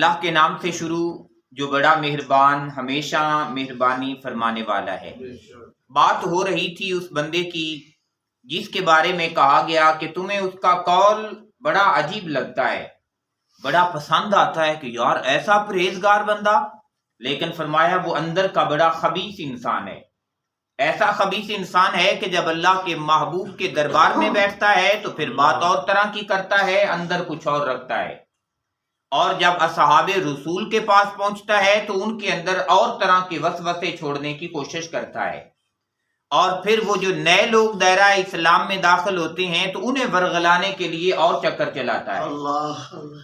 اللہ کے نام سے شروع جو بڑا مہربان ہمیشہ مہربانی فرمانے والا ہے۔ بات ہو رہی تھی اس بندے کی جس کے بارے میں کہا گیا کہ تمہیں اس کا قول بڑا عجیب لگتا ہے، بڑا پسند آتا ہے کہ یار ایسا پرہیزگار بندہ، لیکن فرمایا وہ اندر کا بڑا خبیث انسان ہے۔ ایسا خبیث انسان ہے کہ جب اللہ کے محبوب کے دربار میں بیٹھتا ہے تو پھر بات اور طرح کی کرتا ہے، اندر کچھ اور رکھتا ہے، اور جب اصحاب رسول کے پاس پہنچتا ہے تو ان کے اندر اور طرح کے وسوسے چھوڑنے کی کوشش کرتا ہے، اور پھر وہ جو نئے لوگ دائرہ اسلام میں داخل ہوتے ہیں تو انہیں ورغلانے کے لیے اور چکر چلاتا ہے،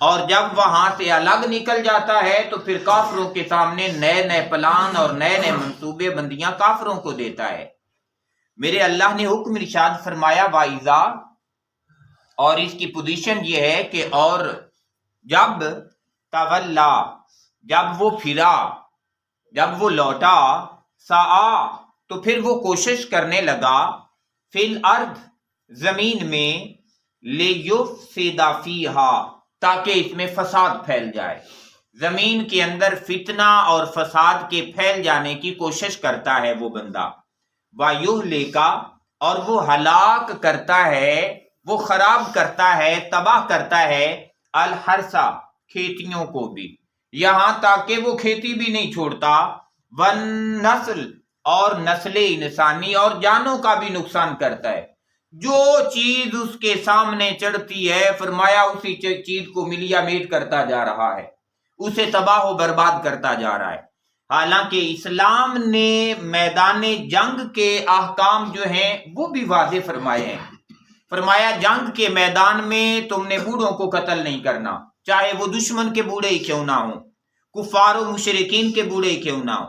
اور جب وہاں سے الگ نکل جاتا ہے تو پھر کافروں کے سامنے نئے نئے پلان اور نئے نئے منصوبے بندیاں کافروں کو دیتا ہے۔ میرے اللہ نے حکم ارشاد فرمایا وَإِذَا، اور اس کی پوزیشن یہ ہے کہ اور جب تولا، جب وہ پھرا، جب وہ لوٹا، سعا، تو پھر وہ کوشش کرنے لگا، فی الارض، زمین میں، لیفسد فیہا، تاکہ اس میں فساد پھیل جائے، زمین کے اندر فتنہ اور فساد کے پھیل جانے کی کوشش کرتا ہے وہ بندہ، وَیُہْلِکَ، اور وہ ہلاک کرتا ہے، وہ خراب کرتا ہے، تباہ کرتا ہے، الحرث، کھیتیوں کو بھی، یہاں تک کہ وہ کھیتی بھی نہیں چھوڑتا، والنسل، اور نسل انسانی اور جانوں کا بھی نقصان کرتا ہے۔ جو چیز اس کے سامنے چڑھتی ہے فرمایا اسی چیز کو ملیا میٹ کرتا جا رہا ہے، اسے تباہ و برباد کرتا جا رہا ہے۔ حالانکہ اسلام نے میدان جنگ کے احکام جو ہیں وہ بھی واضح فرمائے ہیں۔ فرمایا جنگ کے میدان میں تم نے بوڑھوں کو قتل نہیں کرنا، چاہے وہ دشمن کے بوڑھے ہی کیوں نہ ہوں، کفار و مشرکین کے بوڑھے ہی کیوں نہ ہوں۔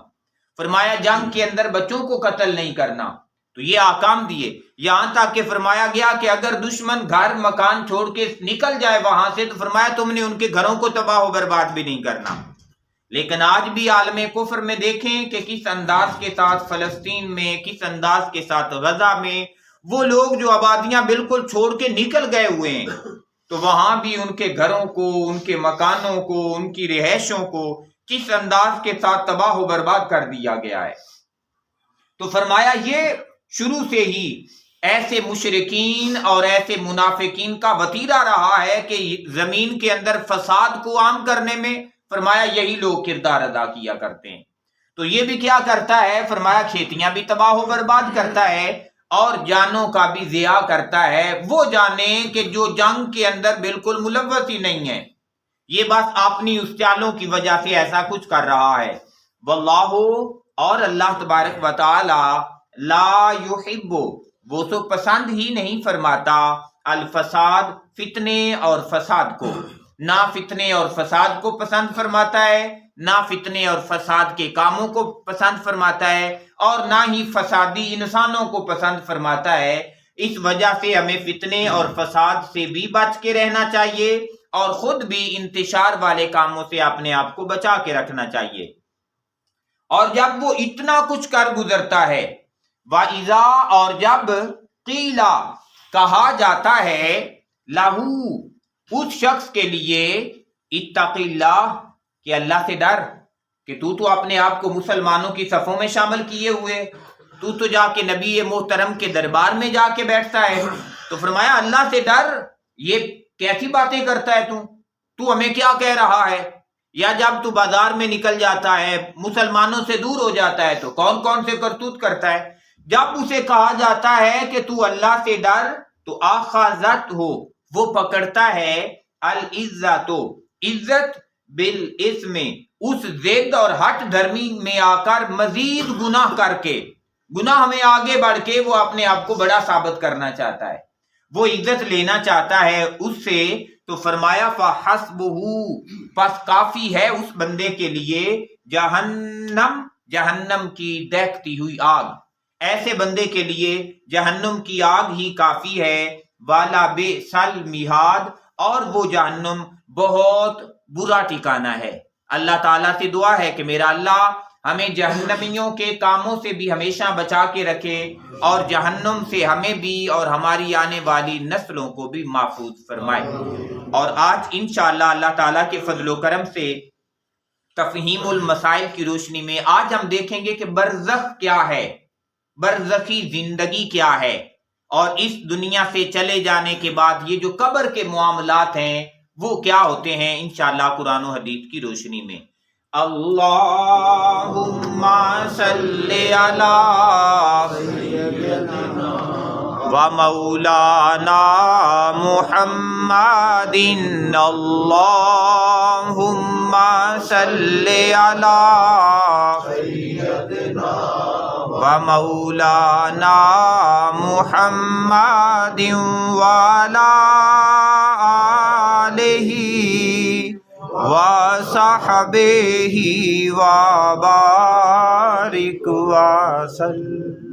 فرمایا جنگ کے اندر بچوں کو قتل نہیں کرنا، تو یہ احکام دیے، یہاں تک کہ فرمایا گیا کہ اگر دشمن گھر مکان چھوڑ کے نکل جائے وہاں سے تو فرمایا تم نے ان کے گھروں کو تباہ و برباد بھی نہیں کرنا۔ لیکن آج بھی عالم کفر میں دیکھیں کہ کس انداز کے ساتھ فلسطین میں، کس انداز کے ساتھ غزہ میں وہ لوگ جو آبادیاں بالکل چھوڑ کے نکل گئے ہوئے ہیں تو وہاں بھی ان کے گھروں کو، ان کے مکانوں کو، ان کی رہائشوں کو کس انداز کے ساتھ تباہ و برباد کر دیا گیا ہے۔ تو فرمایا یہ شروع سے ہی ایسے مشرکین اور ایسے منافقین کا وتیرہ رہا ہے کہ زمین کے اندر فساد کو عام کرنے میں فرمایا یہی لوگ کردار ادا کیا کرتے ہیں۔ تو یہ بھی کیا کرتا ہے فرمایا کھیتیاں بھی تباہ و برباد کرتا ہے اور جانوں کا بھی ضیاع کرتا ہے، وہ جانیں کہ جو جنگ کے اندر بالکل ملوث ہی نہیں ہے، یہ بس اپنی اس چالوں کی وجہ سے ایسا کچھ کر رہا ہے۔ واللہ، اور اللہ تبارک و تعالی، لا یحب، وہ تو پسند ہی نہیں فرماتا، الفساد، فتنے اور فساد کو، نہ فتنے اور فساد کو پسند فرماتا ہے، نہ فتنے اور فساد کے کاموں کو پسند فرماتا ہے، اور نہ ہی فسادی انسانوں کو پسند فرماتا ہے۔ اس وجہ سے ہمیں فتنے اور فساد سے بھی بچ کے رہنا چاہیے اور خود بھی انتشار والے کاموں سے اپنے آپ کو بچا کے رکھنا چاہیے۔ اور جب وہ اتنا کچھ کر گزرتا ہے، وَإِذَا، اور جب قِيلَ، کہا جاتا ہے، لَهُ، اس شخص کے لیے، اتَّقِ اللَّهِ، کہ اللہ سے ڈر، کہ تو اپنے آپ کو مسلمانوں کی صفوں میں شامل کیے ہوئے، تو جا کے نبی محترم کے دربار میں جا کے بیٹھتا ہے، تو فرمایا اللہ سے ڈر، یہ کیسی باتیں کرتا ہے تو ہمیں کیا کہہ رہا ہے؟ یا جب تو بازار میں نکل جاتا ہے، مسلمانوں سے دور ہو جاتا ہے تو کون کون سے کرتوت کرتا ہے؟ جب اسے کہا جاتا ہے کہ تو اللہ سے ڈر، تو آخذت ہو، وہ پکڑتا ہے، العزت، عزت، بالاسم، اس ضد اور ہٹ دھرمی میں آ کر مزید گناہ کر کے، گناہ میں آگے بڑھ کے وہ اپنے آپ کو بڑا ثابت کرنا چاہتا ہے، وہ عزت لینا چاہتا ہے اس سے، تو فرمایا فَحَسْبُهُ، پس کافی ہے اس بندے کے لیے، جہنم، جہنم کی دہکتی ہوئی آگ، ایسے بندے کے لیے جہنم کی آگ ہی کافی ہے، وَلَبِئْسَ الْمِہَادُ، اور وہ جہنم بہت برا ٹھکانہ ہے۔ اللہ تعالیٰ سے دعا ہے کہ میرا اللہ ہمیں جہنمیوں کے کاموں سے بھی ہمیشہ بچا کے رکھے اور جہنم سے ہمیں بھی اور ہماری آنے والی نسلوں کو بھی محفوظ فرمائے۔ اور آج انشاءاللہ اللہ تعالیٰ کے فضل و کرم سے تفہیم المسائل کی روشنی میں آج ہم دیکھیں گے کہ برزخ کیا ہے، برزخی زندگی کیا ہے، اور اس دنیا سے چلے جانے کے بعد یہ جو قبر کے معاملات ہیں وہ کیا ہوتے ہیں، انشاءاللہ قرآن و حدیث کی روشنی میں۔ اللہم صلی علی و مولانا محمد، اللہم صلی علی و مولانا محمد وعلی آلہ وصحبہ وبارک وسلم۔